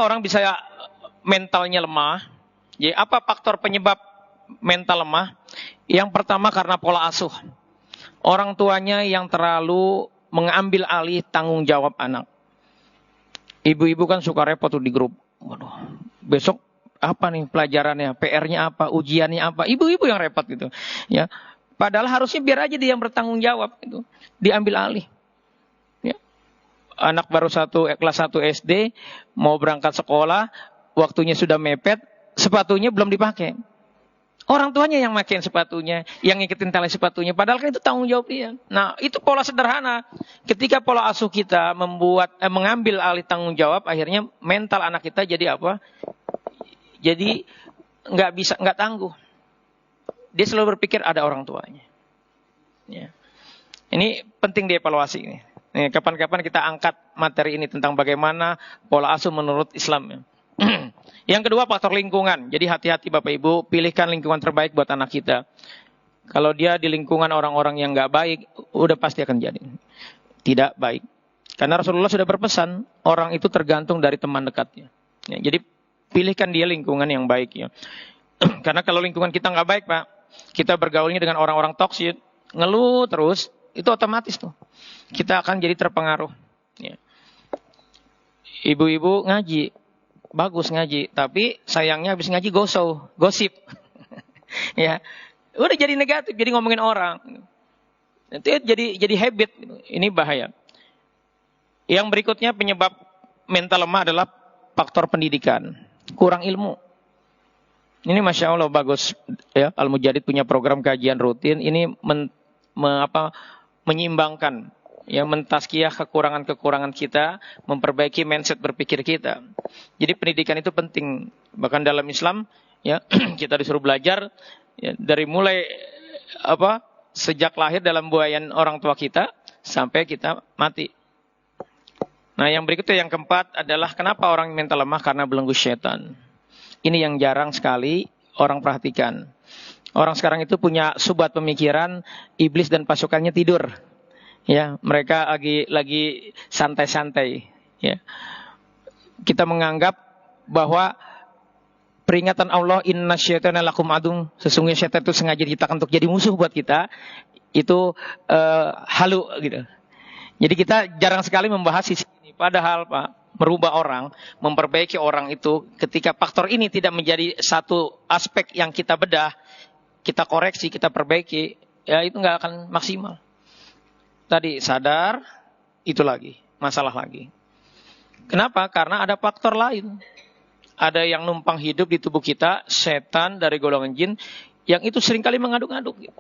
orang bisa mentalnya lemah? Jadi apa faktor penyebab mental lemah? Yang pertama karena pola asuh. Orang tuanya yang terlalu mengambil alih tanggung jawab anak. Ibu-ibu kan suka repot tuh di grup. Waduh, besok apa nih pelajarannya, PR-nya apa, ujiannya apa. Ibu-ibu yang repot gitu. Ya, padahal harusnya biar aja dia yang bertanggung jawab itu. Diambil alih. Ya. Anak baru kelas 1 SD mau berangkat sekolah, waktunya sudah mepet, sepatunya belum dipakai. Orang tuanya yang makin sepatunya, yang ngikutin tali sepatunya. Padahal kan itu tanggung jawab dia. Nah, itu pola sederhana. Ketika pola asuh kita mengambil alih tanggung jawab, akhirnya mental anak kita jadi apa? Jadi nggak tangguh. Dia selalu berpikir ada orang tuanya. Ya. Ini penting dievaluasi ini. Kapan-kapan kita angkat materi ini tentang bagaimana pola asuh menurut Islam. Yang kedua faktor lingkungan. Jadi hati-hati Bapak Ibu, pilihkan lingkungan terbaik buat anak kita. Kalau dia di lingkungan orang-orang yang nggak baik, udah pasti akan jadi tidak baik. Karena Rasulullah sudah berpesan, orang itu tergantung dari teman dekatnya. Ya, jadi pilihkan dia lingkungan yang baik ya. Karena kalau lingkungan kita nggak baik Pak, kita bergaulnya dengan orang-orang toksik, ngeluh terus, itu otomatis tuh kita akan jadi terpengaruh. Ya. Ibu-ibu ngaji. Bagus ngaji, tapi sayangnya habis ngaji gosip. Ya. Udah jadi negatif, jadi ngomongin orang. Itu jadi habit. Ini bahaya. Yang berikutnya penyebab mental lemah adalah faktor pendidikan, kurang ilmu. Ini Masya Allah bagus ya, Al-Mujadid punya program kajian rutin. Ini menyeimbangkan ya, mentazkiyah kekurangan-kekurangan kita, memperbaiki mindset berpikir kita. Jadi pendidikan itu penting. Bahkan dalam Islam ya, kita disuruh belajar ya, dari mulai sejak lahir dalam buayan orang tua kita sampai kita mati. Nah, yang berikutnya yang keempat adalah kenapa orang mental lemah? Karena belenggu setan. Ini yang jarang sekali orang perhatikan. Orang sekarang itu punya subhat pemikiran, iblis dan pasukannya tidur. Ya, mereka lagi santai-santai. Ya, kita menganggap bahwa peringatan Allah inna syaitana lakum adung, sesungguhnya syaitan itu sengaja diciptakan untuk jadi musuh buat kita. Itu halu gitu. Jadi kita jarang sekali membahas sisi ini. Padahal Pak, merubah orang, memperbaiki orang itu ketika faktor ini tidak menjadi satu aspek yang kita bedah, kita koreksi, kita perbaiki, ya itu nggak akan maksimal. Tadi sadar, itu lagi, masalah lagi. Kenapa? Karena ada faktor lain. Ada yang numpang hidup di tubuh kita, setan dari golongan jin, yang itu seringkali mengaduk-aduk.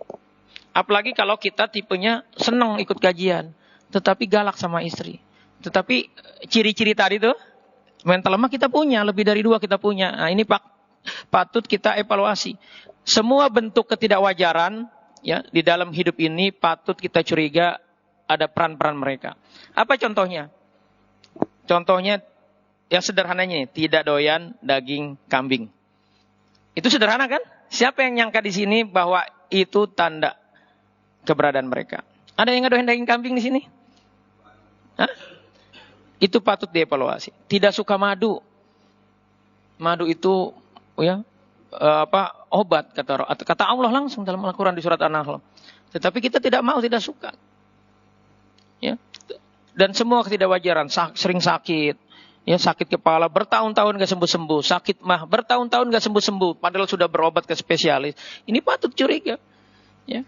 Apalagi kalau kita tipenya senang ikut kajian, tetapi galak sama istri. Tetapi ciri-ciri tadi tuh, mental lemah kita punya, lebih dari 2 kita punya. Nah ini patut kita evaluasi. Semua bentuk ketidakwajaran ya di dalam hidup ini patut kita curiga ada peran-peran mereka. Apa contohnya? Contohnya yang sederhananya, tidak doyan daging kambing. Itu sederhana kan? Siapa yang nyangka di sini bahwa itu tanda keberadaan mereka? Ada yang nggak doyan daging kambing di sini? Hah? Itu patut dievaluasi. Tidak suka madu. Madu itu ya obat kata Allah langsung dalam Al-Quran di surat An-Nahl. Tetapi kita tidak mau, tidak suka. Ya. Dan semua ketidakwajaran, sering sakit, ya sakit kepala bertahun-tahun gak sembuh-sembuh, sakit mah bertahun-tahun gak sembuh-sembuh, padahal sudah berobat ke spesialis. Ini patut curiga. Ya.